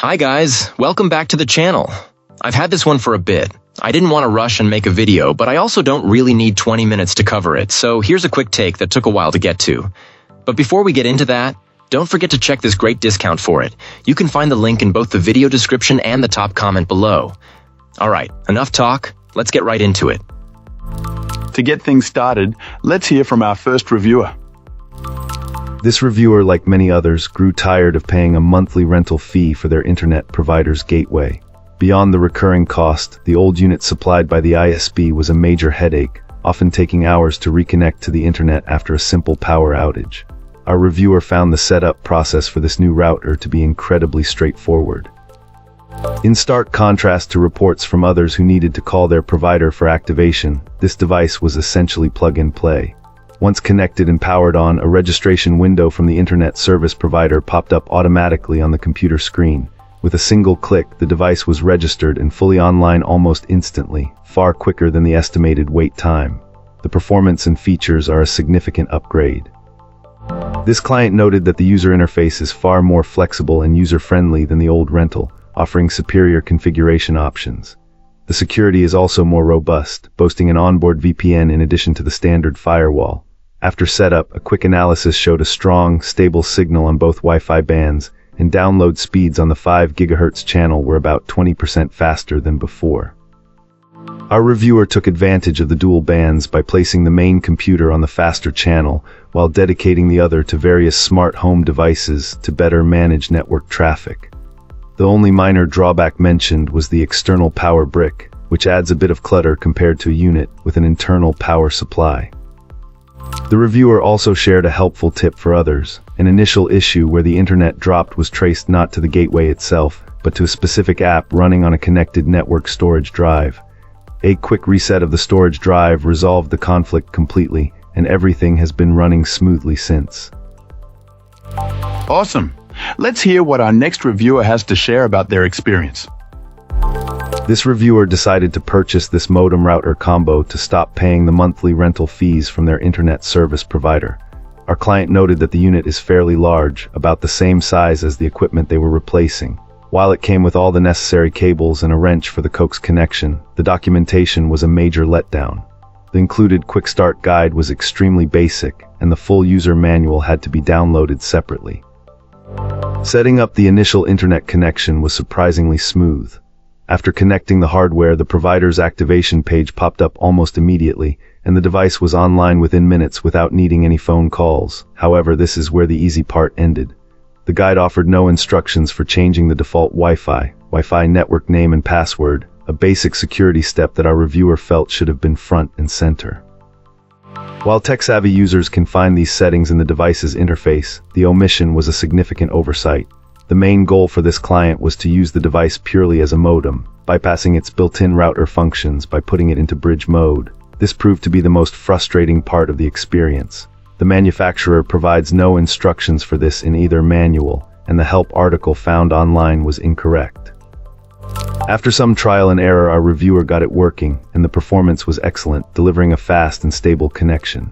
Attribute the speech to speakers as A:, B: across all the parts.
A: Hi guys, welcome back to the channel. I've had this one for a bit. I didn't want to rush and make a video, but I also don't really need 20 minutes to cover it, so here's a quick take that took a while to get to. But before we get into that, don't forget to check this great discount for it. You can find the link in both the video description and the top comment below. Alright, enough talk, let's get right into it.
B: To get things started, let's hear from our first reviewer.
C: This reviewer, like many others, grew tired of paying a monthly rental fee for their internet provider's gateway. Beyond the recurring cost, the old unit supplied by the ISP was a major headache, often taking hours to reconnect to the internet after a simple power outage. Our reviewer found the setup process for this new router to be incredibly straightforward. In stark contrast to reports from others who needed to call their provider for activation, this device was essentially plug-and-play. Once connected and powered on, a registration window from the internet service provider popped up automatically on the computer screen. With a single click, the device was registered and fully online almost instantly, far quicker than the estimated wait time. The performance and features are a significant upgrade. This client noted that the user interface is far more flexible and user-friendly than the old rental, offering superior configuration options. The security is also more robust, boasting an onboard VPN in addition to the standard firewall. After setup, a quick analysis showed a strong, stable signal on both Wi-Fi bands, and download speeds on the 5 GHz channel were about 20% faster than before. Our reviewer took advantage of the dual bands by placing the main computer on the faster channel, while dedicating the other to various smart home devices to better manage network traffic. The only minor drawback mentioned was the external power brick, which adds a bit of clutter compared to a unit with an internal power supply. The reviewer also shared a helpful tip for others. An initial issue where the internet dropped was traced not to the gateway itself, but to a specific app running on a connected network storage drive. A quick reset of the storage drive resolved the conflict completely, and everything has been running smoothly since.
B: Awesome! Let's hear what our next reviewer has to share about their experience.
C: This reviewer decided to purchase this modem router combo to stop paying the monthly rental fees from their internet service provider. Our client noted that the unit is fairly large, about the same size as the equipment they were replacing. While it came with all the necessary cables and a wrench for the coax connection, the documentation was a major letdown. The included quick start guide was extremely basic, and the full user manual had to be downloaded separately. Setting up the initial internet connection was surprisingly smooth. After connecting the hardware, the provider's activation page popped up almost immediately, and the device was online within minutes without needing any phone calls. However, this is where the easy part ended. The guide offered no instructions for changing the default Wi-Fi network name and password, a basic security step that our reviewer felt should have been front and center. While tech-savvy users can find these settings in the device's interface, the omission was a significant oversight. The main goal for this client was to use the device purely as a modem, bypassing its built-in router functions by putting it into bridge mode. This proved to be the most frustrating part of the experience. The manufacturer provides no instructions for this in either manual, and the help article found online was incorrect. After some trial and error, our reviewer got it working, and the performance was excellent, delivering a fast and stable connection.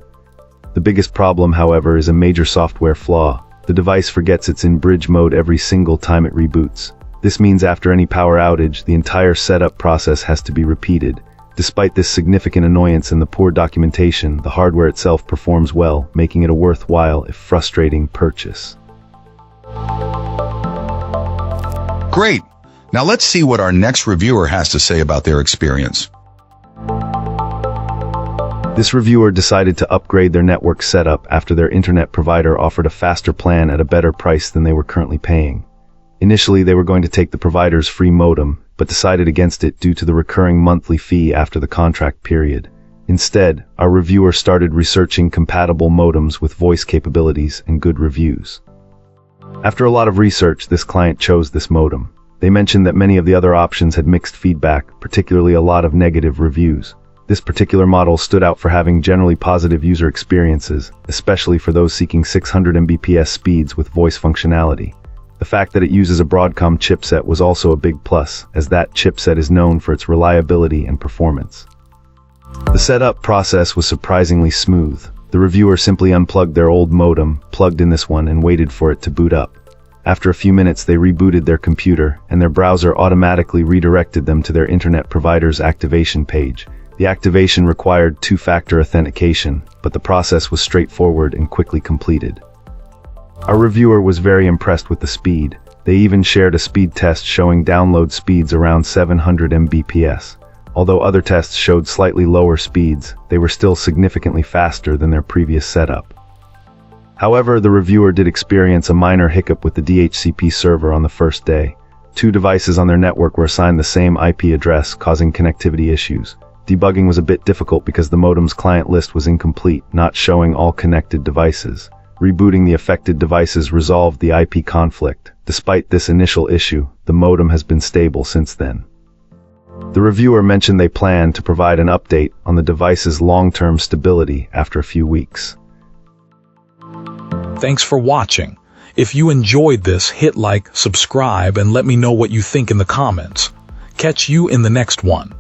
C: The biggest problem, however, is a major software flaw. The device forgets it's in bridge mode every single time it reboots. This means after any power outage, the entire setup process has to be repeated. Despite this significant annoyance and the poor documentation, the hardware itself performs well, making it a worthwhile, if frustrating, purchase.
D: Great! Now let's see what our next reviewer has to say about their experience.
C: This reviewer decided to upgrade their network setup after their internet provider offered a faster plan at a better price than they were currently paying. Initially, they were going to take the provider's free modem, but decided against it due to the recurring monthly fee after the contract period. Instead, our reviewer started researching compatible modems with voice capabilities and good reviews. After a lot of research, this client chose this modem. They mentioned that many of the other options had mixed feedback, particularly a lot of negative reviews. This particular model stood out for having generally positive user experiences, especially for those seeking 600 Mbps speeds with voice functionality. The fact that it uses a Broadcom chipset was also a big plus, as that chipset is known for its reliability and performance. The setup process was surprisingly smooth. The reviewer simply unplugged their old modem, plugged in this one, and waited for it to boot up. After a few minutes, they rebooted their computer, and their browser automatically redirected them to their internet provider's activation page. The activation required two-factor authentication, but the process was straightforward and quickly completed. Our reviewer was very impressed with the speed. They even shared a speed test showing download speeds around 700 Mbps. Although other tests showed slightly lower speeds, they were still significantly faster than their previous setup. However, the reviewer did experience a minor hiccup with the DHCP server on the first day. Two devices on their network were assigned the same IP address, causing connectivity issues. Debugging was a bit difficult because the modem's client list was incomplete, not showing all connected devices. Rebooting the affected devices resolved the IP conflict. Despite this initial issue, the modem has been stable since then. The reviewer mentioned they plan to provide an update on the device's long-term stability after a few weeks.
E: Thanks for watching. If you enjoyed this, hit like, subscribe, and let me know what you think in the comments. Catch you in the next one.